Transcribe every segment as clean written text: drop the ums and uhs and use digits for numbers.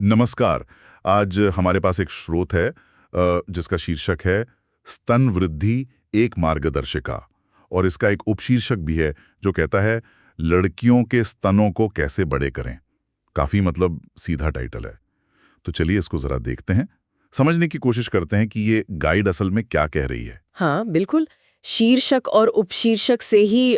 नमस्कार। आज हमारे पास एक स्रोत है जिसका शीर्षक है स्तन वृद्धि एक मार्गदर्शिका, और इसका एक उपशीर्षक भी है जो कहता है लड़कियों के स्तनों को कैसे बड़े करें। काफी सीधा टाइटल है। तो चलिए इसको जरा देखते हैं, समझने की कोशिश करते हैं कि ये गाइड असल में क्या कह रही है। हाँ, बिल्कुल। शीर्षक और उपशीर्षक से ही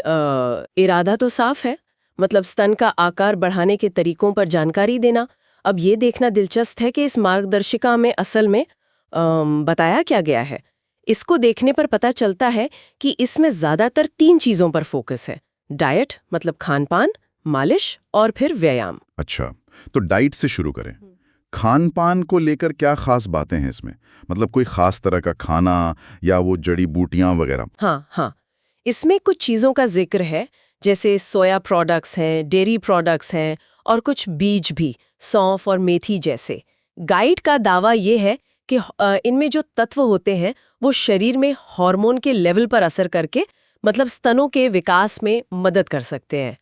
इरादा तो साफ है। मतलब स्तन का आकार बढ़ाने के तरीकों पर जानकारी देना। अब ये देखना दिलचस्प है कि इस मार्गदर्शिका में असल में बताया क्या गया है। इसको देखने पर पता चलता है कि इसमें ज्यादातर 3 चीजों पर फोकस है। डाइट मतलब खान-पान, मालिश और फिर व्यायाम। अच्छा, तो डाइट से शुरू करें। खान पान को लेकर क्या खास बातें हैं इसमें? कोई खास तरह का खाना या वो जड़ी बूटियां वगैरह? हाँ। इसमें कुछ चीज़ों का जिक्र है, जैसे सोया प्रोडक्ट्स हैं, डेयरी प्रोडक्ट्स हैं और कुछ बीज भी, सौंफ और मेथी जैसे। गाइड का दावा ये है कि इनमें जो तत्व होते हैं वो शरीर में हार्मोन के लेवल पर असर करके मतलब स्तनों के विकास में मदद कर सकते हैं।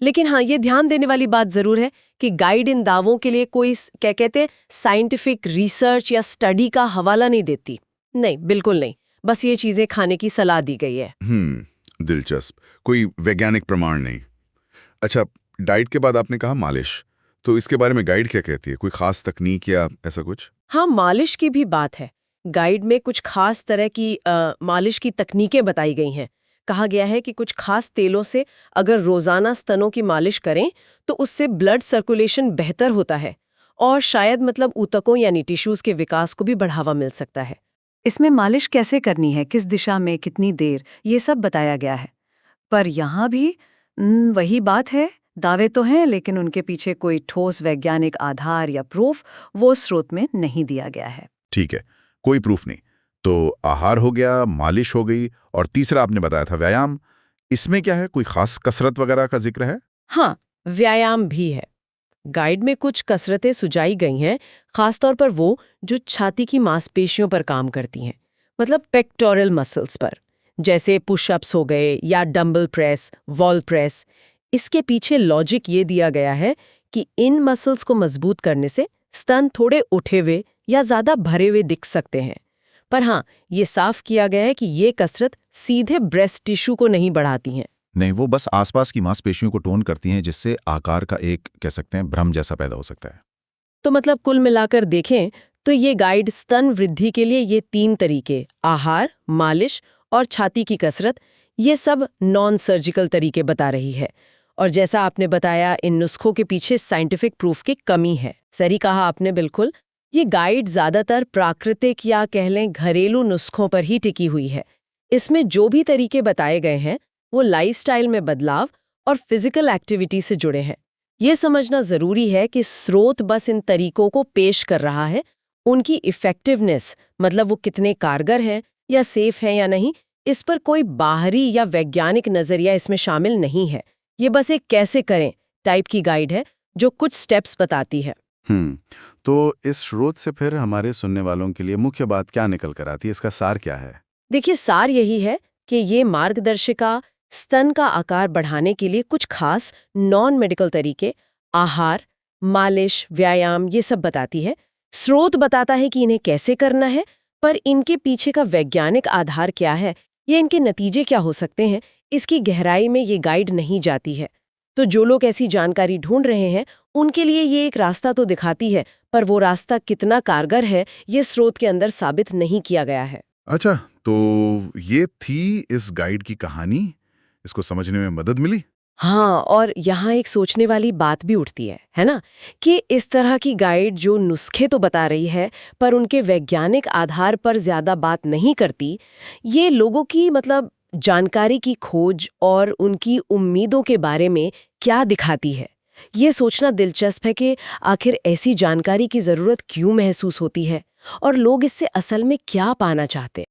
लेकिन हाँ, ये ध्यान देने वाली बात ज़रूर है कि गाइड इन दावों के लिए कोई क्या कहते हैं साइंटिफिक रिसर्च या स्टडी का हवाला नहीं देती। नहीं, बिल्कुल नहीं। बस ये चीजें खाने की सलाह दी गई है। दिलचस्प। कोई वैज्ञानिक प्रमाण नहीं। अच्छा, डाइट के बाद आपने कहा मालिश, तो इसके बारे में गाइड क्या कहती है? कोई खास तकनीक या ऐसा कुछ? हाँ, मालिश की भी बात है। गाइड में कुछ खास तरह की मालिश की तकनीकें बताई गई हैं। कहा गया है कि कुछ खास तेलों से अगर रोजाना स्तनों की मालिश करें तो उससे ब्लड सर्कुलेशन बेहतर होता है और शायद मतलब ऊतकों यानी टिश्यूज के विकास को भी बढ़ावा मिल सकता है। इसमें मालिश कैसे करनी है, किस दिशा में, कितनी देर, ये सब बताया गया है। पर यहाँ भी वही बात है, दावे तो हैं लेकिन उनके पीछे कोई ठोस वैज्ञानिक आधार या प्रूफ वो स्रोत में नहीं दिया गया है। ठीक है, कोई प्रूफ नहीं। तो आहार हो गया, मालिश हो गई, और तीसरा आपने बताया था व्यायाम। इसमें क्या है, कोई खास कसरत वगैरह का जिक्र है? हाँ, व्यायाम भी है। गाइड में कुछ कसरतें सुझाई गई हैं, खासतौर पर वो जो छाती की मांसपेशियों पर काम करती हैं, मतलब पेक्टोरल मसल्स पर, जैसे पुशअप्स हो गए या डंबल प्रेस, वॉल प्रेस। इसके पीछे लॉजिक ये दिया गया है कि इन मसल्स को मजबूत करने से स्तन थोड़े उठे हुए या ज्यादा भरे हुए दिख सकते हैं। पर हाँ, ये साफ किया गया है कि ये कसरत सीधे ब्रेस्ट टिश्यू को नहीं बढ़ाती हैं। नहीं, वो बस आसपास की मांसपेशियों को टोन करती हैं, जिससे आकार का एक कह सकते हैं भ्रम जैसा पैदा हो सकता है। तो मतलब कुल मिलाकर देखें तो ये गाइड स्तन वृद्धि के लिए ये 3 तरीके, आहार, मालिश और छाती की कसरत, ये सब नॉन सर्जिकल तरीके बता रही है। और जैसा आपने बताया, इन नुस्खों के पीछे साइंटिफिक प्रूफ की कमी है। सही कहा आपने, बिल्कुल। ये गाइड ज्यादातर प्राकृतिक या कह लें घरेलू नुस्खों पर ही टिकी हुई है। इसमें जो भी तरीके बताए गए हैं वो लाइफस्टाइल में बदलाव और फिजिकल एक्टिविटी से जुड़े हैं। ये समझना जरूरी है कि स्रोत बस इन तरीकों को पेश कर रहा है, उनकी इफेक्टिवनेस मतलब वो कितने कारगर हैं या सेफ हैं या नहीं, इस पर कोई बाहरी या वैज्ञानिक नजरिया इसमें शामिल नहीं है। ये बस एक कैसे करें टाइप की गाइड है जो कुछ स्टेप्स बताती है। तो इस स्रोत से फिर हमारे सुनने वालों के लिए मुख्य बात क्या निकल कर आती है? इसका सार क्या है? देखिए, सार यही है कि ये मार्गदर्शिका स्तन का आकार बढ़ाने के लिए कुछ खास नॉन मेडिकल तरीके, आहार, मालिश, व्यायाम, ये सब बताती है। स्रोत बताता है कि इन्हें कैसे करना है, पर इनके पीछे का वैज्ञानिक आधार क्या है या इनके नतीजे क्या हो सकते हैं, इसकी गहराई में ये गाइड नहीं जाती है। तो जो लोग ऐसी जानकारी ढूंढ रहे हैं उनके लिए ये एक रास्ता तो दिखाती है, पर वो रास्ता कितना कारगर है ये स्रोत के अंदर साबित नहीं किया गया है। अच्छा, तो ये थी इस गाइड की कहानी। इसको समझने में मदद मिली? हाँ, और यहाँ एक सोचने वाली बात भी उठती है ना, कि इस तरह की गाइड जो नुस्खे तो बता रही है पर उनके वैज्ञानिक आधार पर ज्यादा बात नहीं करती, ये लोगों की मतलब जानकारी की खोज और उनकी उम्मीदों के बारे में क्या दिखाती है। ये सोचना दिलचस्प है कि आखिर ऐसी जानकारी की जरूरत क्यों महसूस होती है और लोग इससे असल में क्या पाना चाहते हैं।